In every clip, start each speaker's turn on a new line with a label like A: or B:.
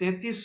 A: 33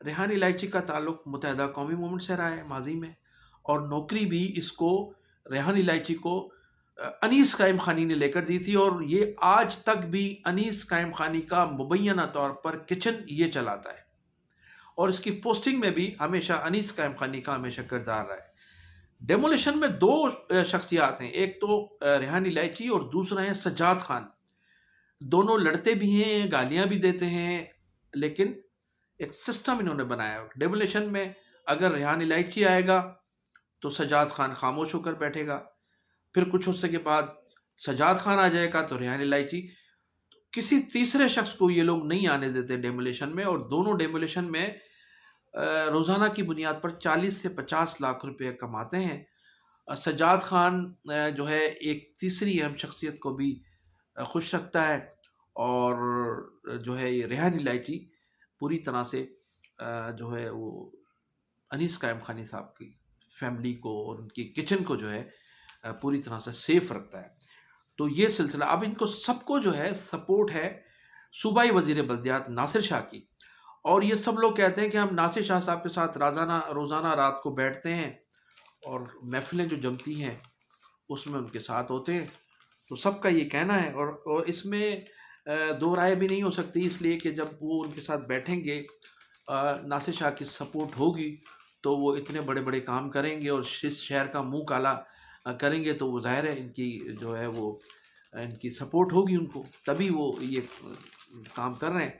A: ریحان الائچی کا تعلق متحدہ قومی موومنٹ سے رہا ہے ماضی میں، اور نوکری بھی اس کو، ریحان الائچی کو انیس قائم خانی نے لے کر دی تھی، اور یہ آج تک بھی انیس قائم خانی کا مبینہ طور پر کچن یہ چلاتا ہے، اور اس کی پوسٹنگ میں بھی ہمیشہ انیس قائم خانی کا ہمیشہ کردار رہا ہے۔ ڈیمولیشن میں دو شخصیات ہیں، ایک تو ریحان الائچی اور دوسرا ہے سجاد خان۔ دونوں لڑتے بھی ہیں، گالیاں بھی دیتے ہیں، لیکن ایک سسٹم انہوں نے بنایا۔ ڈیمولیشن میں اگر ریحان الائچی آئے گا تو سجاد خان خاموش ہو کر بیٹھے گا، پھر کچھ عرصے کے بعد سجاد خان آ جائے گا تو ریحان الائچی، کسی تیسرے شخص کو یہ لوگ نہیں آنے دیتے ڈیمولیشن میں، اور دونوں ڈیمولیشن میں روزانہ کی بنیاد پر 40 سے 50 لاکھ روپے کماتے ہیں۔ سجاد خان جو ہے ایک تیسری اہم شخصیت کو بھی خوش رکھتا ہے، اور جو ہے یہ ریحان الائچی پوری طرح سے جو ہے وہ انیس قائم خانی صاحب کی فیملی کو اور ان کی کچن کو جو ہے پوری طرح سے سیف رکھتا ہے۔ تو یہ سلسلہ اب ان کو سب کو جو ہے سپورٹ ہے صوبائی وزیر بلدیات ناصر شاہ کی، اور یہ سب لوگ کہتے ہیں کہ ہم ناصر شاہ صاحب کے ساتھ روزانہ رات کو بیٹھتے ہیں، اور محفلیں جو جمتی ہیں اس میں ان کے ساتھ ہوتے ہیں۔ تو سب کا یہ کہنا ہے، اور اس میں دو رائے بھی نہیں ہو سکتی، اس لیے کہ جب وہ ان کے ساتھ بیٹھیں گے، ناصر شاہ کی سپورٹ ہوگی تو وہ اتنے بڑے بڑے کام کریں گے، اور اس شہر کا منہ کالا کریں گے، تو وہ ظاہر ہے ان کی جو ہے وہ ان کی سپورٹ ہوگی ان کو، تبھی وہ یہ کام کر رہے ہیں۔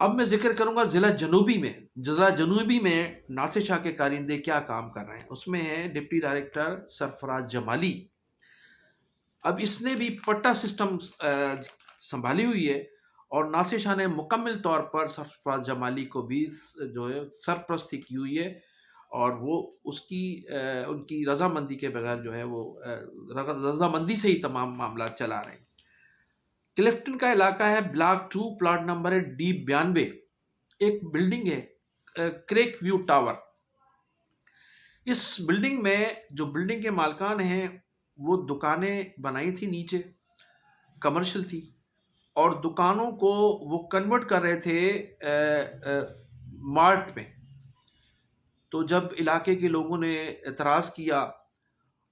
A: اب میں ذکر کروں گا ضلع جنوبی میں ناصر شاہ کے کارندے کیا کام کر رہے ہیں۔ اس میں ہے ڈپٹی ڈائریکٹر سرفراز جمالی۔ اب اس نے بھی پٹا سسٹم سنبھالی ہوئی ہے، اور ناصر شاہ نے مکمل طور پر سرفراز جمالی کو بھی جو ہے سرپرستی کی ہوئی ہے، اور وہ ان کی رضامندی کے بغیر جو ہے وہ رضامندی سے ہی تمام معاملات چلا رہے ہیں۔ کلفٹن کا علاقہ ہے بلاک 2، پلاٹ نمبر ہے D92۔ ایک بلڈنگ ہے کریک ویو ٹاور۔ اس بلڈنگ میں جو بلڈنگ کے مالکان ہیں وہ دکانیں بنائی تھی، نیچے کمرشل تھی، اور دکانوں کو وہ کنورٹ کر رہے تھے مارٹ میں۔ تو جب علاقے کے لوگوں نے اعتراض کیا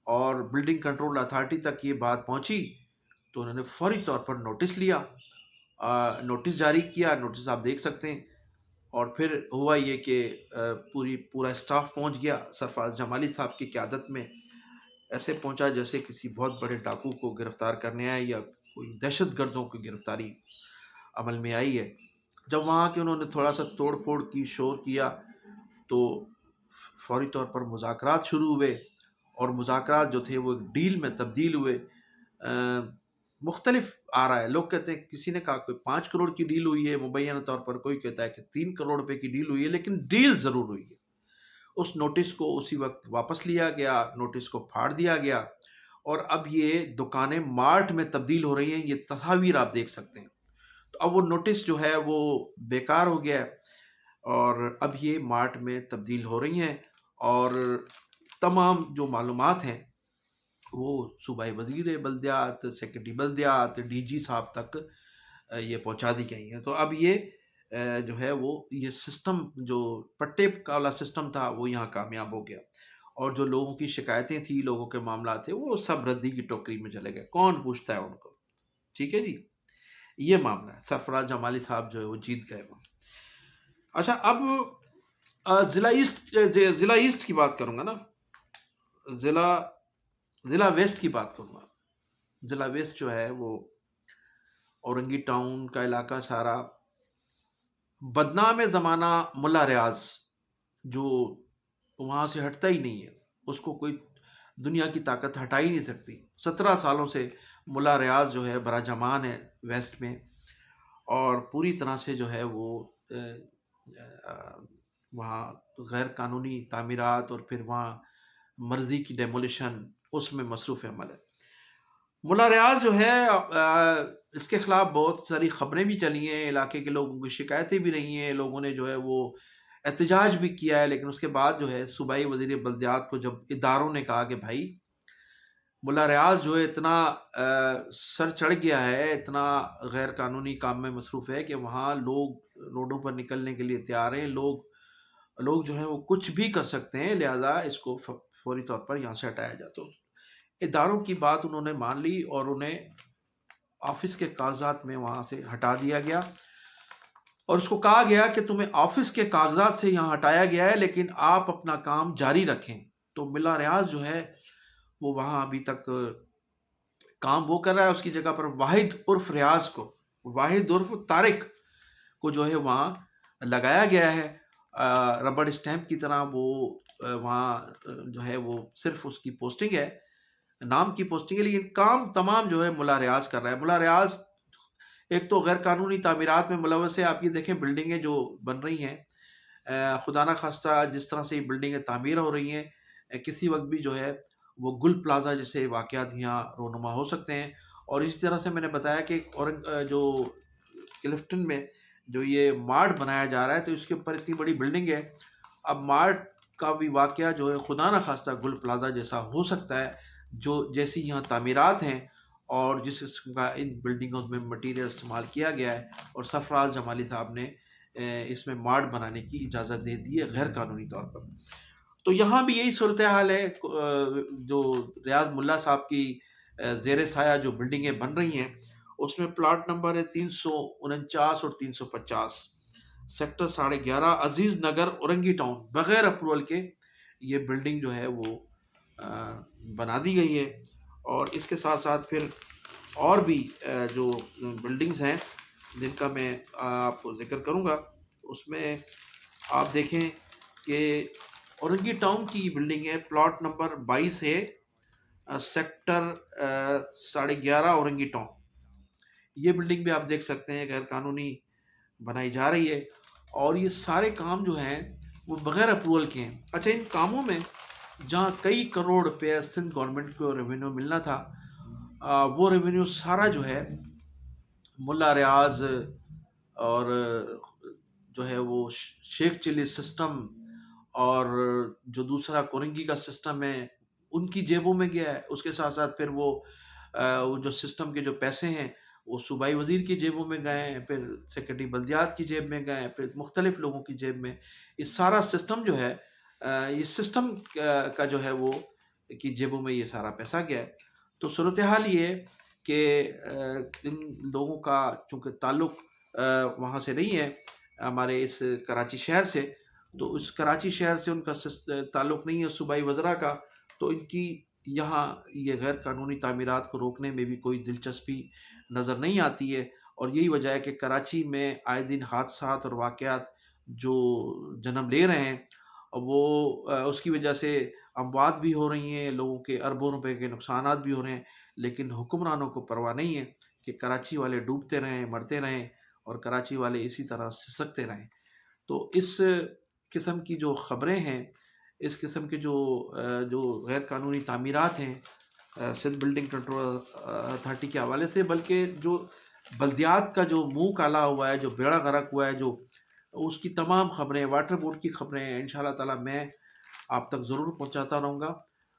A: اور بلڈنگ کنٹرول اتھارٹی تک یہ بات پہنچی، تو انہوں نے فوری طور پر نوٹس لیا، نوٹس جاری کیا، نوٹس آپ دیکھ سکتے ہیں، اور پھر ہوا یہ کہ پورا اسٹاف پہنچ گیا سرفراز جمالی صاحب کی قیادت میں، ایسے پہنچا جیسے کسی بہت بڑے ڈاکو کو گرفتار کرنے آئے یا کوئی دہشت گردوں کی گرفتاری عمل میں آئی ہے۔ جب وہاں کے انہوں نے تھوڑا سا توڑ پھوڑ کی، شور کیا، تو فوری طور پر مذاکرات شروع ہوئے، اور مذاکرات جو تھے وہ ایک ڈیل میں تبدیل ہوئے۔ مختلف آ رہا ہے، لوگ کہتے ہیں، کسی نے کہا کوئی 5 کروڑ کی ڈیل ہوئی ہے مبینہ طور پر، کوئی کہتا ہے کہ 3 کروڑ روپے کی ڈیل ہوئی ہے، لیکن ڈیل ضرور ہوئی ہے۔ اس نوٹس کو اسی وقت واپس لیا گیا، نوٹس کو پھاڑ دیا گیا، اور اب یہ دکانیں مارٹ میں تبدیل ہو رہی ہیں، یہ تصاویر آپ دیکھ سکتے ہیں۔ تو اب وہ نوٹس جو ہے وہ بیکار ہو گیا ہے، اور اب یہ مارٹ میں تبدیل ہو رہی ہیں، اور تمام جو معلومات ہیں وہ صوبائی وزیر بلدیات، سیکرٹری بلدیات، ڈی جی صاحب تک یہ پہنچا دی گئی ہیں۔ تو اب یہ جو ہے وہ یہ سسٹم جو پٹے والا سسٹم تھا وہ یہاں کامیاب ہو گیا، اور جو لوگوں کی شکایتیں تھیں، لوگوں کے معاملات تھے، وہ سب ردی کی ٹوکری میں چلے گئے، کون پوچھتا ہے ان کو۔ ٹھیک ہے جی، یہ معاملہ ہے۔ سرفراز جمالی صاحب جو ہے وہ جیت گئے وہاں۔ اچھا، اب ضلع ایسٹ کی بات کروں گا نا، ضلع ویسٹ کی بات کروں گا۔ ضلع ویسٹ جو ہے وہ اورنگی ٹاؤن کا علاقہ سارا، بدنام زمانہ ملا ریاض جو وہاں سے ہٹتا ہی نہیں ہے، اس کو کوئی دنیا کی طاقت ہٹا ہی نہیں سکتی۔ 17 سالوں سے ملا ریاض جو ہے براجمان ہے ویسٹ میں، اور پوری طرح سے جو ہے وہ وہاں غیر قانونی تعمیرات اور پھر وہاں مرضی کی ڈیمولیشن، اس میں مصروف عمل ہے۔ ملا ریاض جو ہے اس کے خلاف بہت ساری خبریں بھی چلی ہیں، علاقے کے لوگوں کی شکایتیں بھی رہی ہیں، لوگوں نے جو ہے وہ احتجاج بھی کیا ہے، لیکن اس کے بعد جو ہے صوبائی وزیر بلدیات کو جب اداروں نے کہا کہ بھائی ملا ریاض جو ہے اتنا سر چڑھ گیا ہے، اتنا غیر قانونی کام میں مصروف ہے کہ وہاں لوگ روڈوں پر نکلنے کے لیے تیار ہیں، لوگ جو ہیں وہ کچھ بھی کر سکتے ہیں، لہٰذا اس کو فوری طور پر یہاں سے ہٹایا جائے۔ تو اداروں کی بات انہوں نے مان لی اور انہیں آفس کے کاغذات میں وہاں سے ہٹا دیا گیا، اور اس کو کہا گیا کہ تمہیں آفس کے کاغذات سے یہاں ہٹایا گیا ہے لیکن آپ اپنا کام جاری رکھیں۔ تو ملا ریاض جو ہے وہ وہاں ابھی تک کام وہ کر رہا ہے، اس کی جگہ پر واحد عرف طارق کو جو ہے وہاں لگایا گیا ہے، ربڑ اسٹیمپ کی طرح۔ وہ وہاں جو ہے وہ صرف اس کی پوسٹنگ ہے، نام کی پوسٹنگ ہے، لیکن کام تمام جو ہے ملا ریاض کر رہا ہے۔ ملا ریاض ایک تو غیر قانونی تعمیرات میں ملوث ہے، آپ یہ دیکھیں بلڈنگیں جو بن رہی ہیں، خدا نہ خواستہ جس طرح سے یہ بلڈنگیں تعمیر ہو رہی ہیں، کسی وقت بھی جو ہے وہ گل پلازا جیسے واقعات یہاں رونما ہو سکتے ہیں۔ اور اسی طرح سے میں نے بتایا کہ جو کلفٹن میں جو یہ مارٹ بنایا جا رہا ہے، تو اس کے اوپر اتنی بڑی بلڈنگ ہے، اب مارٹ کا بھی واقعہ جو ہے خدا نہ خواستہ گل پلازا جیسا ہو سکتا ہے، جو جیسی یہاں تعمیرات ہیں اور جس قسم کا ان بلڈنگوں میں مٹیریل استعمال کیا گیا ہے، اور سرفراز جمالی صاحب نے اس میں مارٹ بنانے کی اجازت دے دی ہے غیر قانونی طور پر۔ تو یہاں بھی یہی صورتحال ہے، جو ریاض ملا صاحب کی زیر سایہ جو بلڈنگیں بن رہی ہیں، اس میں پلاٹ نمبر ہے 349 اور 350، سیکٹر 11.5 عزیز نگر اورنگی ٹاؤن، بغیر اپروول کے یہ بلڈنگ جو ہے وہ بنا دی گئی ہے۔ اور اس کے ساتھ ساتھ پھر اور بھی جو بلڈنگز ہیں جن کا میں آپ کو ذکر کروں گا، اس میں آپ دیکھیں کہ اورنگی ٹاؤن کی بلڈنگ ہے، پلاٹ نمبر 22 ہے، سیکٹر 11.5 اورنگی ٹاؤن۔ یہ بلڈنگ بھی آپ دیکھ سکتے ہیں غیر قانونی بنائی جا رہی ہے، اور یہ سارے کام جو ہیں وہ بغیر اپروول کے ہیں۔ اچھا، ان کاموں میں جہاں کئی کروڑ روپے سندھ گورنمنٹ کو ریونیو ملنا تھا، وہ ریونیو سارا جو ہے ملا ریاض اور جو ہے وہ شیخ چلی سسٹم اور جو دوسرا کورنگی کا سسٹم ہے ان کی جیبوں میں گیا ہے۔ اس کے ساتھ ساتھ پھر وہ جو سسٹم کے جو پیسے ہیں وہ صوبائی وزیر کی جیبوں میں گئے ہیں، پھر سیکرٹری بلدیات کی جیب میں گئے ہیں، پھر مختلف لوگوں کی جیب میں۔ یہ سارا سسٹم جو ہے، یہ سسٹم کا جو ہے وہ کی جیبوں میں یہ سارا پیسہ گیا ہے۔ تو صورتحال یہ ہے کہ ان لوگوں کا چونکہ تعلق وہاں سے نہیں ہے، ہمارے اس کراچی شہر سے، تو اس کراچی شہر سے ان کا تعلق نہیں ہے صوبائی وزراء کا، تو ان کی یہاں یہ غیر قانونی تعمیرات کو روکنے میں بھی کوئی دلچسپی نظر نہیں آتی ہے۔ اور یہی وجہ ہے کہ کراچی میں آئے دن حادثات اور واقعات جو جنم لے رہے ہیں، وہ اس کی وجہ سے اموات بھی ہو رہی ہیں، لوگوں کے اربوں روپے کے نقصانات بھی ہو رہے ہیں، لیکن حکمرانوں کو پرواہ نہیں ہے کہ کراچی والے ڈوبتے رہیں، مرتے رہیں، اور کراچی والے اسی طرح سسکتے رہیں۔ تو اس قسم کی جو خبریں ہیں، اس قسم کے جو غیر قانونی تعمیرات ہیں سندھ بلڈنگ کنٹرول اتھارٹی کے حوالے سے، بلکہ جو بلدیات کا جو منہ کالا ہوا ہے، جو بیڑا غرق ہوا ہے، جو اس کی تمام خبریں، واٹر بورڈ کی خبریں ہیں، انشاءاللہ تعالی میں آپ تک ضرور پہنچاتا رہوں گا۔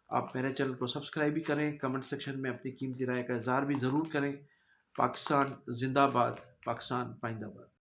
A: آپ میرے چینل کو سبسکرائب بھی کریں، کمنٹ سیکشن میں اپنی قیمتی رائے کا اظہار بھی ضرور کریں۔ پاکستان زندہ باد، پاکستان پائندہ باد۔